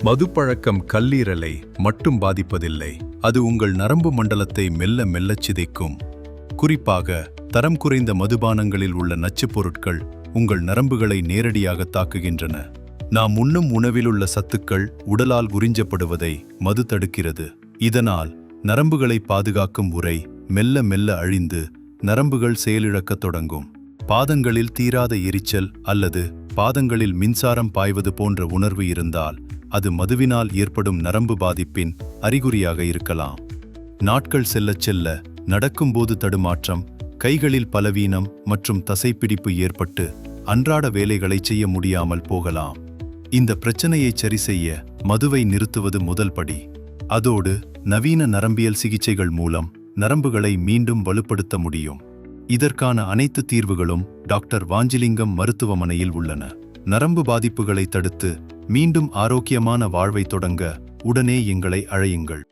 மதுப்பழக்கம் கல்லீரலை மட்டும் பாதிப்பதில்லை, அது உங்கள் நரம்பு மண்டலத்தை மெல்ல மெல்லச் சிதைக்கும். குறிப்பாக தரம் குறைந்த மதுபானங்களில் உள்ள நச்சுப் பொருட்கள் உங்கள் நரம்புகளை நேரடியாக தாக்குகின்றன. நாம் உண்ணும் உணவிலுள்ள சத்துக்கள் உடலால் உறிஞ்சப்படுவதை மது தடுக்கிறது. இதனால் நரம்புகளை பாதுகாக்கும் உறை மெல்ல மெல்ல அழிந்து நரம்புகள் செயலிழக்கத் தொடங்கும். பாதங்களில் தீராத எரிச்சல் அல்லது பாதங்களில் மின்சாரம் பாய்வது போன்ற உணர்வு இருந்தால் அது மதுவினால் ஏற்படும் நரம்பு பாதிப்பின் அறிகுறியாக இருக்கலாம். நாட்கள் செல்லச் செல்ல நடக்கும்போது தடுமாற்றம், கைகளில் பலவீனம் மற்றும் தசைப்பிடிப்பு ஏற்பட்டு அன்றாட வேலைகளை செய்ய முடியாமல் போகலாம். இந்த பிரச்சனையை சரிசெய்ய மதுவை நிறுத்துவது முதல் படி. அதோடு நவீன நரம்பியல் சிகிச்சைகள் மூலம் நரம்புகளை மீண்டும் வலுப்படுத்த முடியும். இதற்கான அனைத்து தீர்வுகளும் டாக்டர் வாஞ்சிலிங்கம் மருத்துவமனையில் உள்ளன. நரம்பு பாதிப்புகளை தடுத்து மீண்டும் ஆரோக்கியமான வாழ்வை தொடங்க உடனே எங்களை அழையுங்கள்.